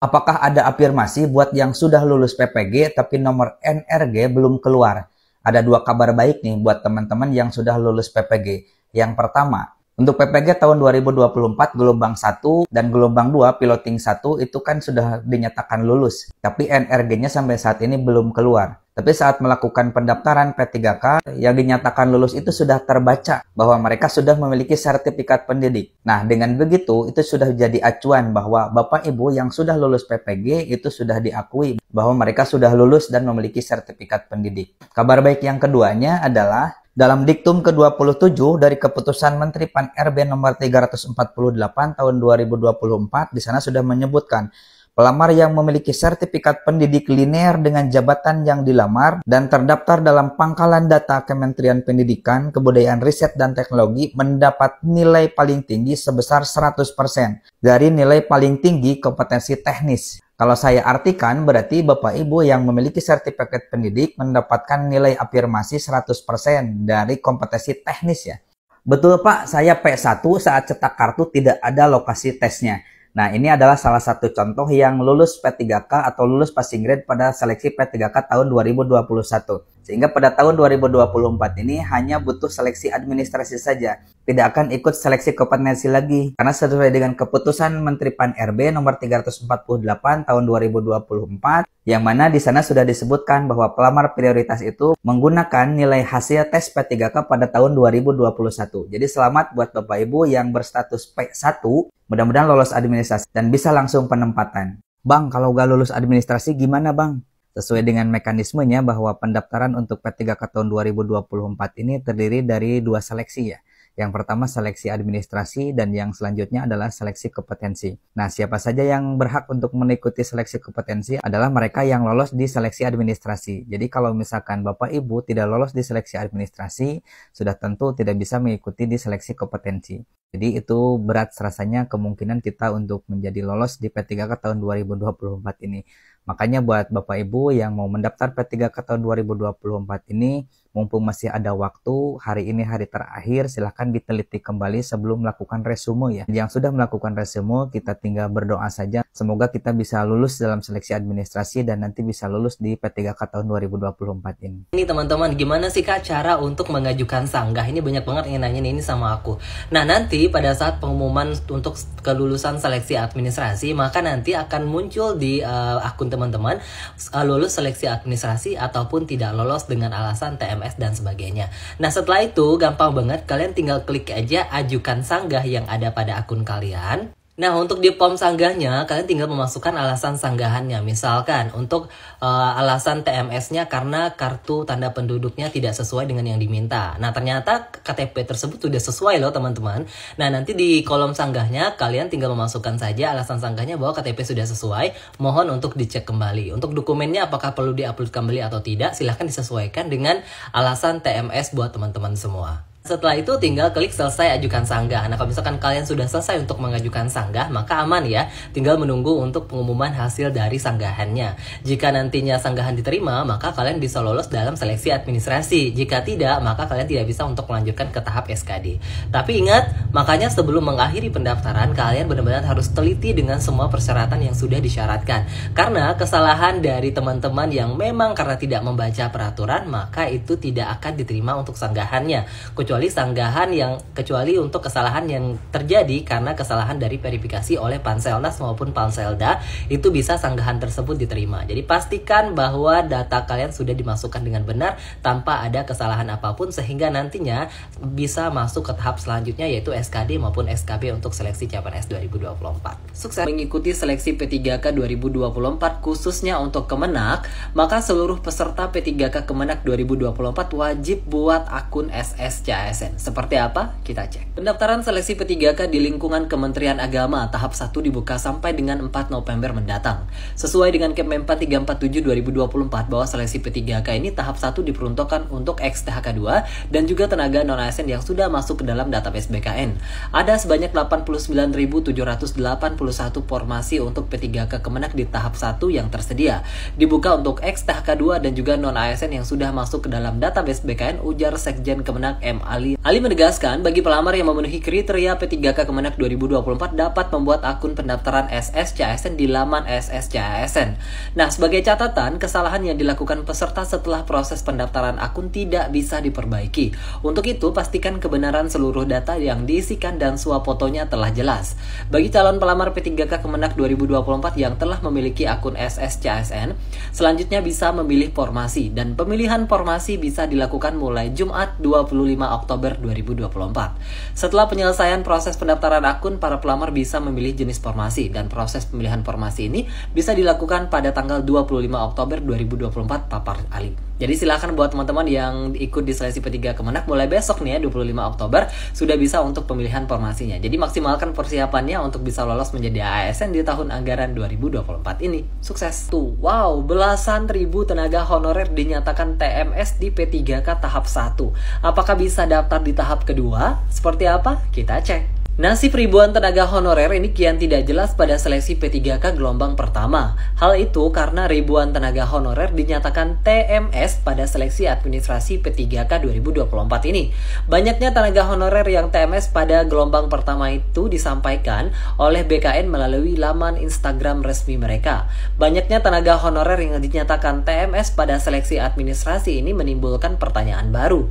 Apakah ada afirmasi buat yang sudah lulus PPG tapi nomor NRG belum keluar? Ada dua kabar baik nih buat teman-teman yang sudah lulus PPG. Yang pertama, untuk PPG tahun 2024 gelombang 1 dan gelombang 2 piloting 1 itu kan sudah dinyatakan lulus. Tapi NRG-nya sampai saat ini belum keluar. Tapi saat melakukan pendaftaran P3K, yang dinyatakan lulus itu sudah terbaca bahwa mereka sudah memiliki sertifikat pendidik. Nah, dengan begitu itu sudah jadi acuan bahwa Bapak Ibu yang sudah lulus PPG itu sudah diakui bahwa mereka sudah lulus dan memiliki sertifikat pendidik. Kabar baik yang keduanya adalah dalam diktum ke-27 dari Keputusan Menteri Pan-RB nomor 348 tahun 2024, di sana sudah menyebutkan pelamar yang memiliki sertifikat pendidik linear dengan jabatan yang dilamar dan terdaftar dalam pangkalan data Kementerian Pendidikan, Kebudayaan, Riset, dan Teknologi mendapat nilai paling tinggi sebesar 100% dari nilai paling tinggi kompetensi teknis. Kalau saya artikan, berarti Bapak Ibu yang memiliki sertifikat pendidik mendapatkan nilai afirmasi 100% dari kompetensi teknis ya. Betul Pak, saya P1 saat cetak kartu tidak ada lokasi tesnya. Nah, ini adalah salah satu contoh yang lulus P3K atau lulus passing grade pada seleksi P3K tahun 2021. Sehingga pada tahun 2024 ini hanya butuh seleksi administrasi saja. Tidak akan ikut seleksi kompetensi lagi. Karena sesuai dengan Keputusan Menteri Pan-RB nomor 348 tahun 2024, yang mana di sana sudah disebutkan bahwa pelamar prioritas itu menggunakan nilai hasil tes P3K pada tahun 2021. Jadi selamat buat Bapak Ibu yang berstatus P1, mudah-mudahan lolos administrasi dan bisa langsung penempatan. Bang, kalau gak lulus administrasi gimana Bang? Sesuai dengan mekanismenya bahwa pendaftaran untuk P3K tahun 2024 ini terdiri dari dua seleksi ya. Yang pertama seleksi administrasi dan yang selanjutnya adalah seleksi kompetensi. Nah, siapa saja yang berhak untuk mengikuti seleksi kompetensi adalah mereka yang lolos di seleksi administrasi. Jadi kalau misalkan Bapak Ibu tidak lolos di seleksi administrasi, sudah tentu tidak bisa mengikuti di seleksi kompetensi. Jadi itu berat rasanya kemungkinan kita untuk menjadi lolos di P3K tahun 2024 ini. Makanya buat Bapak Ibu yang mau mendaftar P3K tahun 2024 ini, mumpung masih ada waktu, hari ini hari terakhir, silahkan diteliti kembali sebelum melakukan resume ya. Yang sudah melakukan resume, kita tinggal berdoa saja. Semoga kita bisa lulus dalam seleksi administrasi dan nanti bisa lulus di P3K tahun 2024 ini. Ini teman-teman, gimana sih Kak cara untuk mengajukan sanggah? Ini banyak banget yang nanya ini sama aku. Nah, nanti pada saat pengumuman untuk kelulusan seleksi administrasi, maka nanti akan muncul di akun teman-teman lulus seleksi administrasi ataupun tidak lolos dengan alasan TMS dan sebagainya. Nah, setelah itu gampang banget, kalian tinggal klik aja ajukan sanggah yang ada pada akun kalian. Nah, untuk di form sanggahnya, kalian tinggal memasukkan alasan sanggahannya. Misalkan, untuk alasan TMS-nya karena kartu tanda penduduknya tidak sesuai dengan yang diminta. Nah, ternyata KTP tersebut sudah sesuai loh, teman-teman. Nah, nanti di kolom sanggahnya, kalian tinggal memasukkan saja alasan sanggahnya bahwa KTP sudah sesuai. Mohon untuk dicek kembali. Untuk dokumennya, apakah perlu diupload kembali atau tidak, silahkan disesuaikan dengan alasan TMS buat teman-teman semua. Setelah itu tinggal klik selesai ajukan sanggah. Nah, kalau misalkan kalian sudah selesai untuk mengajukan sanggah, maka aman ya. Tinggal menunggu untuk pengumuman hasil dari sanggahannya. Jika nantinya sanggahan diterima, maka kalian bisa lolos dalam seleksi administrasi. Jika tidak, maka kalian tidak bisa untuk melanjutkan ke tahap SKD. Tapi ingat, makanya sebelum mengakhiri pendaftaran, kalian benar-benar harus teliti dengan semua persyaratan yang sudah disyaratkan. Karena kesalahan dari teman-teman yang memang karena tidak membaca peraturan, maka itu tidak akan diterima untuk sanggahannya. Kecuali untuk kesalahan yang terjadi karena kesalahan dari verifikasi oleh Panselnas maupun Panselda, itu bisa sanggahan tersebut diterima. Jadi pastikan bahwa data kalian sudah dimasukkan dengan benar tanpa ada kesalahan apapun sehingga nantinya bisa masuk ke tahap selanjutnya yaitu SKD maupun SKB untuk seleksi CPNS 2024. Sukses mengikuti seleksi P3K 2024 khususnya untuk Kemenak, maka seluruh peserta P3K Kemenak 2024 wajib buat akun SSCA ASN. Seperti apa? Kita cek. Pendaftaran seleksi P3K di lingkungan Kementerian Agama tahap 1 dibuka sampai dengan 4 November mendatang. Sesuai dengan Kemenpan 347 2024 bahwa seleksi P3K ini tahap 1 diperuntukkan untuk ex-THK 2 dan juga tenaga non-ASN yang sudah masuk ke dalam database BKN. Ada sebanyak 89.781 formasi untuk P3K Kemenak di tahap 1 yang tersedia. Dibuka untuk ex-THK 2 dan juga non-ASN yang sudah masuk ke dalam database BKN, ujar Sekjen Kemenak MA Ali. Ali menegaskan bagi pelamar yang memenuhi kriteria P3K Kemenak 2024 dapat membuat akun pendaftaran SSCASN di laman SSCASN. Nah, sebagai catatan, kesalahan yang dilakukan peserta setelah proses pendaftaran akun tidak bisa diperbaiki. Untuk itu, pastikan kebenaran seluruh data yang diisikan dan swafotonya telah jelas. Bagi calon pelamar P3K Kemenak 2024 yang telah memiliki akun SSCASN, selanjutnya bisa memilih formasi, dan pemilihan formasi bisa dilakukan mulai Jumat 25 Oktober 2024. Setelah penyelesaian proses pendaftaran akun, para pelamar bisa memilih jenis formasi, dan proses pemilihan formasi ini bisa dilakukan pada tanggal 25 Oktober 2024 papar Ali. Jadi silakan buat teman-teman yang ikut di seleksi P3 Kemenak mulai besok nih ya 25 Oktober sudah bisa untuk pemilihan formasinya. Jadi maksimalkan persiapannya untuk bisa lolos menjadi ASN di tahun anggaran 2024 ini. Sukses. Tuh, wow, belasan ribu tenaga honorer dinyatakan TMS di P3K tahap 1. Apakah bisa daftar di tahap kedua? Seperti apa? Kita cek. Nasib ribuan tenaga honorer ini kian tidak jelas pada seleksi P3K gelombang pertama. Hal itu karena ribuan tenaga honorer dinyatakan TMS pada seleksi administrasi P3K 2024 ini. Banyaknya tenaga honorer yang TMS pada gelombang pertama itu disampaikan oleh BKN melalui laman Instagram resmi mereka. Banyaknya tenaga honorer yang dinyatakan TMS pada seleksi administrasi ini menimbulkan pertanyaan baru.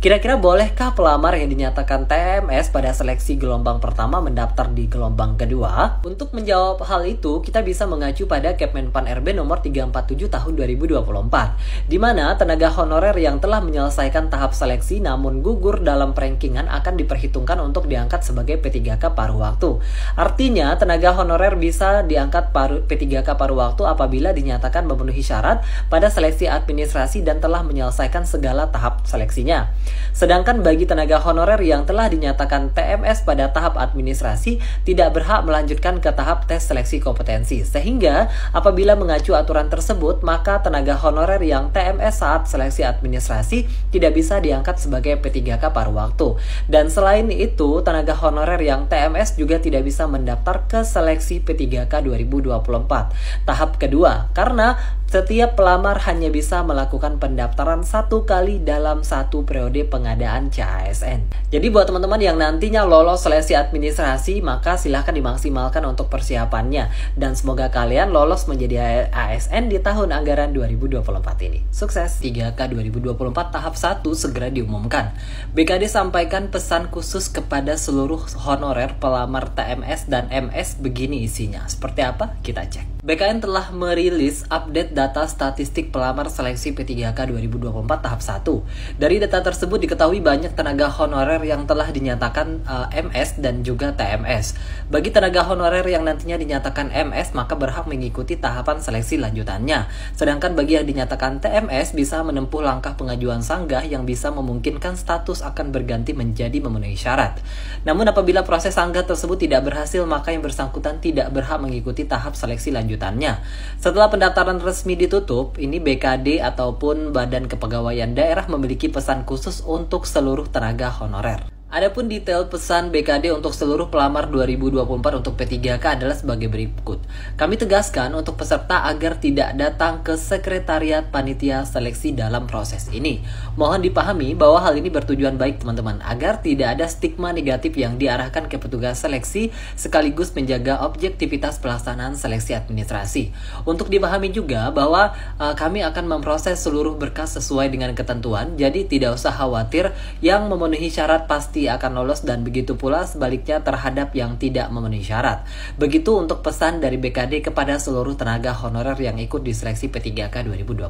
Kira-kira bolehkah pelamar yang dinyatakan TMS pada seleksi gelombang pertama mendaftar di gelombang kedua? Untuk menjawab hal itu, kita bisa mengacu pada Kepmenpan RB nomor 347 tahun 2024, di mana tenaga honorer yang telah menyelesaikan tahap seleksi namun gugur dalam perankingan akan diperhitungkan untuk diangkat sebagai P3K paruh waktu. Artinya, tenaga honorer bisa diangkat P3K paruh waktu apabila dinyatakan memenuhi syarat pada seleksi administrasi dan telah menyelesaikan segala tahap seleksinya. Sedangkan bagi tenaga honorer yang telah dinyatakan TMS pada tahap administrasi tidak berhak melanjutkan ke tahap tes seleksi kompetensi. Sehingga apabila mengacu aturan tersebut, maka tenaga honorer yang TMS saat seleksi administrasi tidak bisa diangkat sebagai P3K paruh waktu. Dan selain itu, tenaga honorer yang TMS juga tidak bisa mendaftar ke seleksi P3K 2024 tahap kedua karena setiap pelamar hanya bisa melakukan pendaftaran satu kali dalam satu periode pengadaan CASN. Jadi buat teman-teman yang nantinya lolos seleksi administrasi, maka silahkan dimaksimalkan untuk persiapannya. Dan semoga kalian lolos menjadi ASN di tahun anggaran 2024 ini. Sukses! 3K 2024 tahap 1 segera diumumkan. BKD sampaikan pesan khusus kepada seluruh honorer pelamar TMS dan MS, begini isinya. Seperti apa? Kita cek. BKN telah merilis update data statistik pelamar seleksi P3K 2024 tahap 1. Dari data tersebut diketahui banyak tenaga honorer yang telah dinyatakan MS dan juga TMS. Bagi tenaga honorer yang nantinya dinyatakan MS, maka berhak mengikuti tahapan seleksi lanjutannya. Sedangkan bagi yang dinyatakan TMS bisa menempuh langkah pengajuan sanggah yang bisa memungkinkan status akan berganti menjadi memenuhi syarat. Namun apabila proses sanggah tersebut tidak berhasil, maka yang bersangkutan tidak berhak mengikuti tahap seleksi lanjutannya. Setelah pendaftaran resmi ditutup, ini BKD ataupun Badan Kepegawaian Daerah memiliki pesan khusus untuk seluruh tenaga honorer. Adapun detail pesan BKD untuk seluruh pelamar 2024 untuk P3K adalah sebagai berikut. Kami tegaskan untuk peserta agar tidak datang ke sekretariat panitia seleksi dalam proses ini. Mohon dipahami bahwa hal ini bertujuan baik teman-teman, agar tidak ada stigma negatif yang diarahkan ke petugas seleksi sekaligus menjaga objektivitas pelaksanaan seleksi administrasi. Untuk dipahami juga bahwa kami akan memproses seluruh berkas sesuai dengan ketentuan, jadi tidak usah khawatir, yang memenuhi syarat pasti akan lolos dan begitu pula sebaliknya terhadap yang tidak memenuhi syarat. Begitu untuk pesan dari BKD kepada seluruh tenaga honorer yang ikut di seleksi P3K 2024.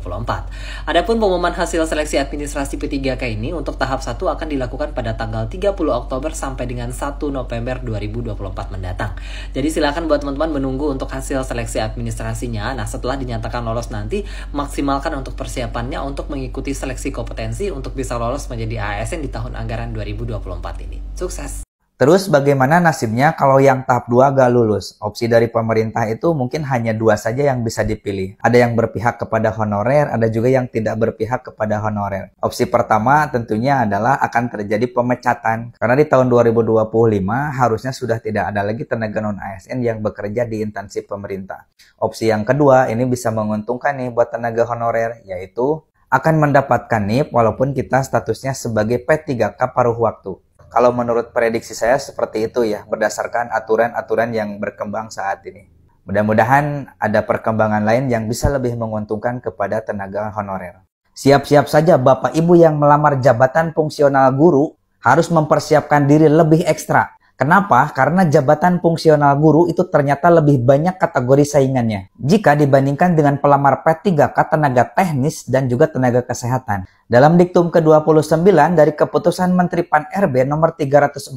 Adapun pengumuman hasil seleksi administrasi P3K ini untuk tahap 1 akan dilakukan pada tanggal 30 Oktober sampai dengan 1 November 2024 mendatang. Jadi silakan buat teman-teman menunggu untuk hasil seleksi administrasinya. Nah, setelah dinyatakan lolos nanti, maksimalkan untuk persiapannya untuk mengikuti seleksi kompetensi untuk bisa lolos menjadi ASN di tahun anggaran 2024 ini. Sukses! Terus bagaimana nasibnya kalau yang tahap 2 gak lulus? Opsi dari pemerintah itu mungkin hanya 2 saja yang bisa dipilih. Ada yang berpihak kepada honorer, ada juga yang tidak berpihak kepada honorer. Opsi pertama tentunya adalah akan terjadi pemecatan. Karena di tahun 2025 harusnya sudah tidak ada lagi tenaga non-ASN yang bekerja di instansi pemerintah. Opsi yang kedua ini bisa menguntungkan nih buat tenaga honorer, yaitu akan mendapatkan NIP walaupun kita statusnya sebagai P3K paruh waktu. Kalau menurut prediksi saya seperti itu ya, berdasarkan aturan-aturan yang berkembang saat ini. Mudah-mudahan ada perkembangan lain yang bisa lebih menguntungkan kepada tenaga honorer. Siap-siap saja Bapak Ibu yang melamar jabatan fungsional guru harus mempersiapkan diri lebih ekstra. Kenapa? Karena jabatan fungsional guru itu ternyata lebih banyak kategori saingannya jika dibandingkan dengan pelamar P3K tenaga teknis dan juga tenaga kesehatan. Dalam diktum ke-29 dari Keputusan Menteri Pan-RB nomor 348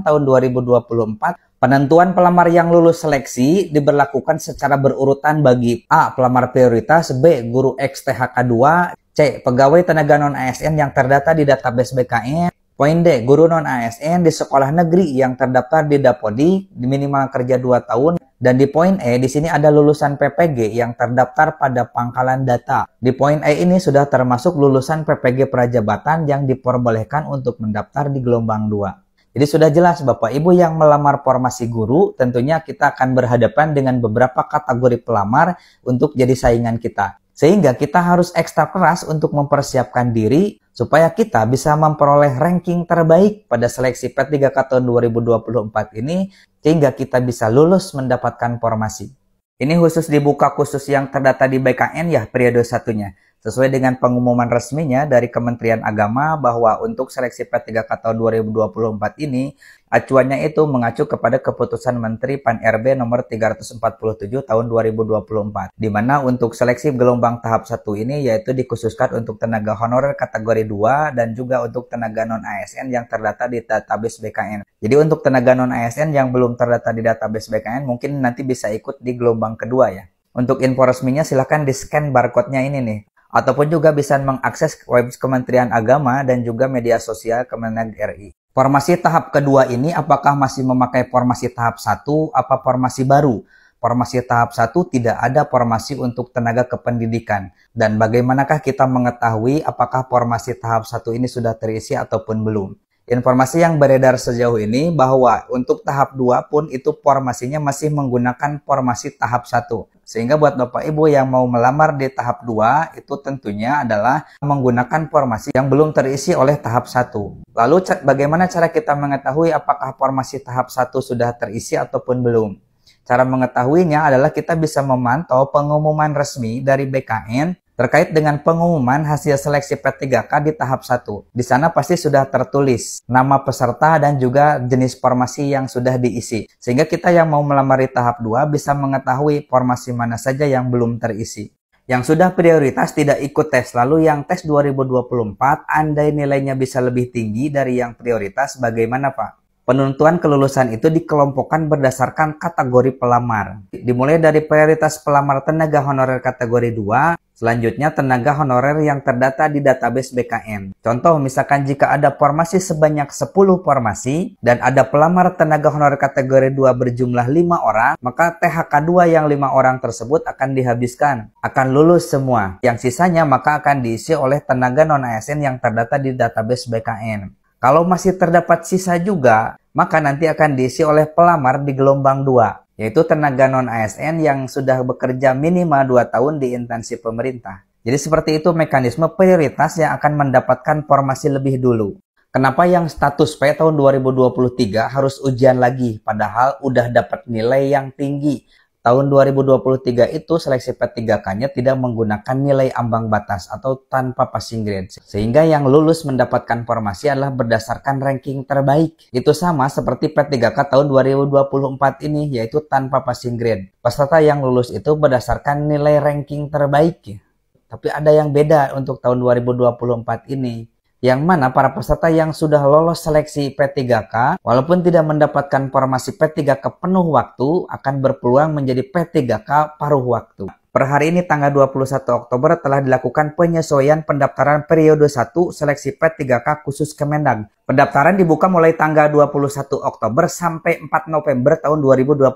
tahun 2024, penentuan pelamar yang lulus seleksi diberlakukan secara berurutan bagi A. Pelamar prioritas, B. Guru XTHK 2, C. Pegawai tenaga non-ASN yang terdata di database BKN, poin D. Guru non-ASN di sekolah negeri yang terdaftar di Dapodi, di minimal kerja 2 tahun. Dan di poin E, di sini ada lulusan PPG yang terdaftar pada pangkalan data. Di poin E ini sudah termasuk lulusan PPG prajabatan yang diperbolehkan untuk mendaftar di gelombang 2. Jadi sudah jelas Bapak Ibu yang melamar formasi guru, tentunya kita akan berhadapan dengan beberapa kategori pelamar untuk jadi saingan kita. Sehingga kita harus ekstra keras untuk mempersiapkan diri supaya kita bisa memperoleh ranking terbaik pada seleksi P3K tahun 2024 ini, sehingga kita bisa lulus mendapatkan formasi. Ini khusus dibuka khusus yang terdata di BKN ya periode satunya. Sesuai dengan pengumuman resminya dari Kementerian Agama bahwa untuk seleksi P3K tahun 2024 ini, acuannya itu mengacu kepada Keputusan Menteri Pan-RB nomor 347 tahun 2024. Di mana untuk seleksi gelombang tahap 1 ini yaitu dikhususkan untuk tenaga honorer kategori 2 dan juga untuk tenaga non-ASN yang terdata di database BKN. Jadi untuk tenaga non-ASN yang belum terdata di database BKN mungkin nanti bisa ikut di gelombang kedua ya. Untuk info resminya silahkan di-scan barcode-nya ini nih. Ataupun juga bisa mengakses web Kementerian Agama dan juga media sosial Kemenag RI. Formasi tahap kedua ini apakah masih memakai formasi tahap 1 apa formasi baru? Formasi tahap 1 tidak ada formasi untuk tenaga kependidikan. Dan bagaimanakah kita mengetahui apakah formasi tahap 1 ini sudah terisi ataupun belum? Informasi yang beredar sejauh ini bahwa untuk tahap 2 pun itu formasinya masih menggunakan formasi tahap 1. Sehingga buat Bapak Ibu yang mau melamar di tahap 2 itu tentunya adalah menggunakan formasi yang belum terisi oleh tahap 1. Lalu bagaimana cara kita mengetahui apakah formasi tahap 1 sudah terisi ataupun belum? Cara mengetahuinya adalah kita bisa memantau pengumuman resmi dari BKN terkait dengan pengumuman hasil seleksi P3K di tahap 1. Di sana pasti sudah tertulis nama peserta dan juga jenis formasi yang sudah diisi. Sehingga kita yang mau melamar di tahap 2 bisa mengetahui formasi mana saja yang belum terisi. Yang sudah prioritas tidak ikut tes, lalu yang tes 2024 andai nilainya bisa lebih tinggi dari yang prioritas, bagaimana Pak? Penentuan kelulusan itu dikelompokkan berdasarkan kategori pelamar. Dimulai dari prioritas pelamar tenaga honorer kategori 2, selanjutnya tenaga honorer yang terdata di database BKN. Contoh, misalkan jika ada formasi sebanyak 10 formasi dan ada pelamar tenaga honorer kategori 2 berjumlah 5 orang, maka THK 2 yang 5 orang tersebut akan dihabiskan, akan lulus semua. Yang sisanya maka akan diisi oleh tenaga non-ASN yang terdata di database BKN. Kalau masih terdapat sisa juga, maka nanti akan diisi oleh pelamar di gelombang 2, yaitu tenaga non-ASN yang sudah bekerja minimal 2 tahun di instansi pemerintah. Jadi seperti itu mekanisme prioritas yang akan mendapatkan formasi lebih dulu. Kenapa yang status P tahun 2023 harus ujian lagi, padahal udah dapat nilai yang tinggi? Tahun 2023 itu seleksi P3K-nya tidak menggunakan nilai ambang batas atau tanpa passing grade. Sehingga yang lulus mendapatkan formasi adalah berdasarkan ranking terbaik. Itu sama seperti P3K tahun 2024 ini, yaitu tanpa passing grade. Peserta yang lulus itu berdasarkan nilai ranking terbaik. Tapi ada yang beda untuk tahun 2024 ini. Yang mana para peserta yang sudah lolos seleksi P3K, walaupun tidak mendapatkan formasi P3K penuh waktu, akan berpeluang menjadi P3K paruh waktu. Per hari ini tanggal 21 Oktober telah dilakukan penyesuaian pendaftaran periode 1 seleksi P3K khusus Kemenag. Pendaftaran dibuka mulai tanggal 21 Oktober sampai 4 November tahun 2024.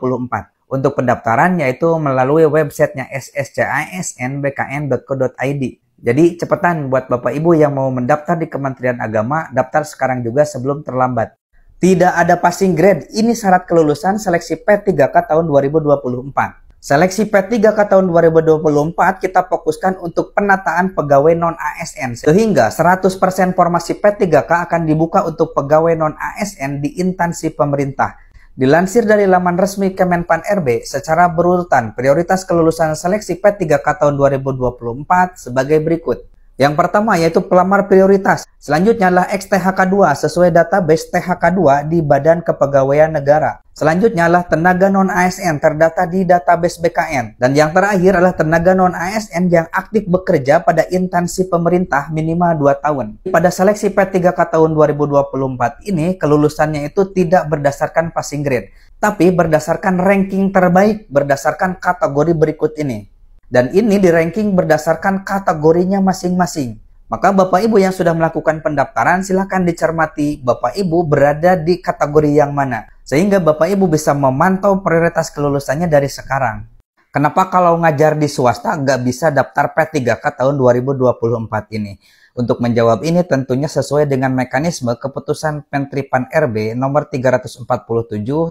Untuk pendaftaran yaitu melalui websitenya sscisnbkn.co.id. Jadi cepetan buat Bapak Ibu yang mau mendaftar di Kementerian Agama, daftar sekarang juga sebelum terlambat. Tidak ada passing grade, ini syarat kelulusan seleksi P3K tahun 2024. Seleksi P3K tahun 2024 kita fokuskan untuk penataan pegawai non-ASN. Sehingga 100% formasi P3K akan dibuka untuk pegawai non-ASN di instansi pemerintah. Dilansir dari laman resmi Kemenpan RB, secara berurutan prioritas kelulusan seleksi P3K tahun 2024 sebagai berikut. Yang pertama yaitu pelamar prioritas. Selanjutnya adalah XTHK2 sesuai database THK2 di Badan Kepegawaian Negara. Selanjutnya adalah tenaga non-ASN terdata di database BKN. Dan yang terakhir adalah tenaga non-ASN yang aktif bekerja pada instansi pemerintah minimal 2 tahun. Pada seleksi P3K tahun 2024 ini kelulusannya itu tidak berdasarkan passing grade, tapi berdasarkan ranking terbaik berdasarkan kategori berikut ini. Dan ini di ranking berdasarkan kategorinya masing-masing. Maka Bapak Ibu yang sudah melakukan pendaftaran silahkan dicermati Bapak Ibu berada di kategori yang mana. Sehingga Bapak Ibu bisa memantau prioritas kelulusannya dari sekarang. Kenapa kalau ngajar di swasta nggak bisa daftar P3K tahun 2024 ini? Untuk menjawab ini tentunya sesuai dengan mekanisme keputusan Mentripan RB nomor 347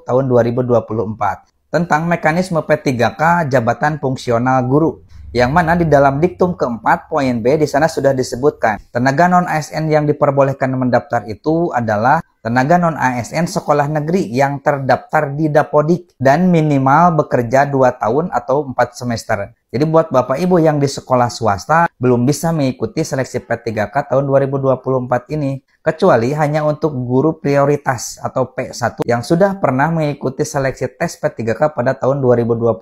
tahun 2024. Tentang mekanisme P3K jabatan fungsional guru, yang mana di dalam diktum keempat poin B di sana sudah disebutkan tenaga non-ASN yang diperbolehkan mendaftar itu adalah tenaga non-ASN sekolah negeri yang terdaftar di Dapodik dan minimal bekerja 2 tahun atau 4 semester. Jadi buat Bapak Ibu yang di sekolah swasta belum bisa mengikuti seleksi P3K tahun 2024 ini, kecuali hanya untuk guru prioritas atau P1 yang sudah pernah mengikuti seleksi tes P3K pada tahun 2021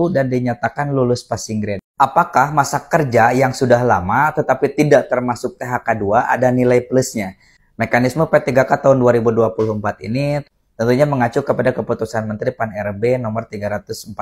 dan dinyatakan lulus passing grade. Apakah masa kerja yang sudah lama tetapi tidak termasuk THK2 ada nilai plusnya? Mekanisme P3K tahun 2024 ini tentunya mengacu kepada keputusan Menteri Pan RB nomor 347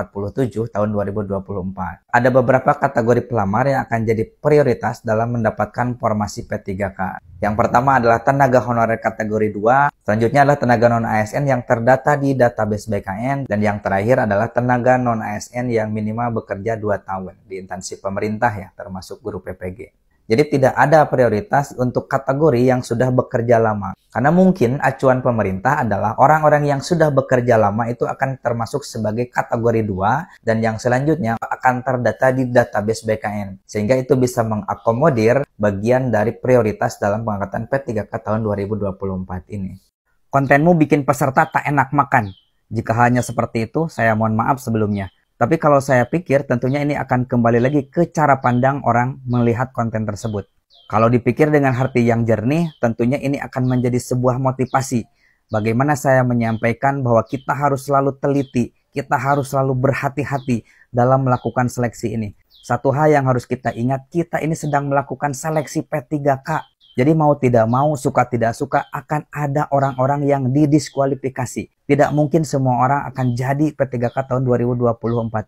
tahun 2024. Ada beberapa kategori pelamar yang akan jadi prioritas dalam mendapatkan formasi P3K. Yang pertama adalah tenaga honorer kategori 2, selanjutnya adalah tenaga non-ASN yang terdata di database BKN, dan yang terakhir adalah tenaga non-ASN yang minimal bekerja 2 tahun di instansi pemerintah ya, termasuk guru PPG. Jadi tidak ada prioritas untuk kategori yang sudah bekerja lama. Karena mungkin acuan pemerintah adalah orang-orang yang sudah bekerja lama itu akan termasuk sebagai kategori 2 dan yang selanjutnya akan terdata di database BKN. Sehingga itu bisa mengakomodir bagian dari prioritas dalam pengangkatan P3K tahun 2024 ini. Kontenmu bikin peserta tak enak makan. Jika hanya seperti itu, saya mohon maaf sebelumnya. Tapi kalau saya pikir tentunya ini akan kembali lagi ke cara pandang orang melihat konten tersebut. Kalau dipikir dengan hati yang jernih, tentunya ini akan menjadi sebuah motivasi. Bagaimana saya menyampaikan bahwa kita harus selalu teliti, kita harus selalu berhati-hati dalam melakukan seleksi ini. Satu hal yang harus kita ingat, kita ini sedang melakukan seleksi P3K. Jadi mau tidak mau, suka tidak suka, akan ada orang-orang yang didiskualifikasi. Tidak mungkin semua orang akan jadi P3K tahun 2024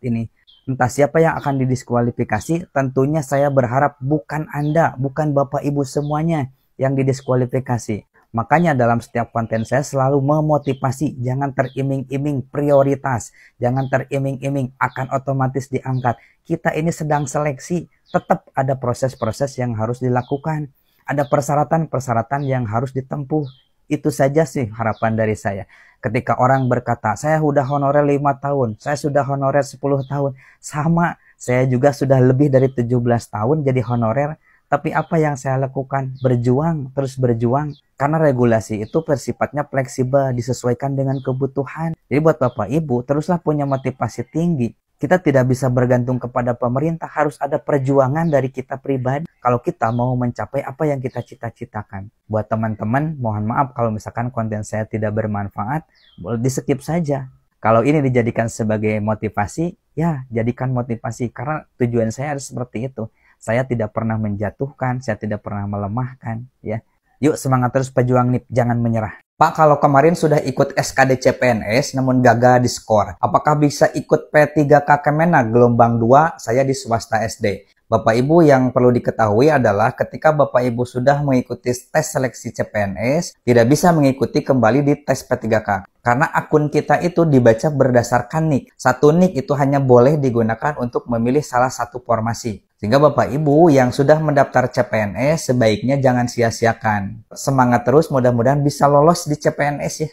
ini. Entah siapa yang akan didiskualifikasi, tentunya saya berharap bukan Anda, bukan Bapak Ibu semuanya yang didiskualifikasi. Makanya dalam setiap konten saya selalu memotivasi, jangan teriming-iming prioritas, jangan teriming-iming akan otomatis diangkat. Kita ini sedang seleksi, tetap ada proses-proses yang harus dilakukan. Ada persyaratan-persyaratan yang harus ditempuh. Itu saja sih harapan dari saya. Ketika orang berkata, saya sudah honorer 5 tahun, saya sudah honorer 10 tahun. Sama, saya juga sudah lebih dari 17 tahun jadi honorer. Tapi apa yang saya lakukan? Berjuang, terus berjuang. Karena regulasi itu bersifatnya fleksibel, disesuaikan dengan kebutuhan. Jadi buat Bapak Ibu, teruslah punya motivasi tinggi. Kita tidak bisa bergantung kepada pemerintah, harus ada perjuangan dari kita pribadi kalau kita mau mencapai apa yang kita cita-citakan. Buat teman-teman, mohon maaf kalau misalkan konten saya tidak bermanfaat, boleh di-skip saja. Kalau ini dijadikan sebagai motivasi, ya jadikan motivasi, karena tujuan saya harus seperti itu. Saya tidak pernah menjatuhkan, saya tidak pernah melemahkan, ya. Yuk semangat terus pejuang nih, jangan menyerah. Pak, kalau kemarin sudah ikut SKD CPNS namun gagal di skor, apakah bisa ikut P3K Kemenak gelombang 2? Saya di swasta SD. Bapak Ibu yang perlu diketahui adalah ketika Bapak Ibu sudah mengikuti tes seleksi CPNS, tidak bisa mengikuti kembali di tes P3K. Karena akun kita itu dibaca berdasarkan NIK. Satu NIK itu hanya boleh digunakan untuk memilih salah satu formasi. Sehingga Bapak Ibu yang sudah mendaftar CPNS sebaiknya jangan sia-siakan. Semangat terus, mudah-mudahan bisa lolos di CPNS ya.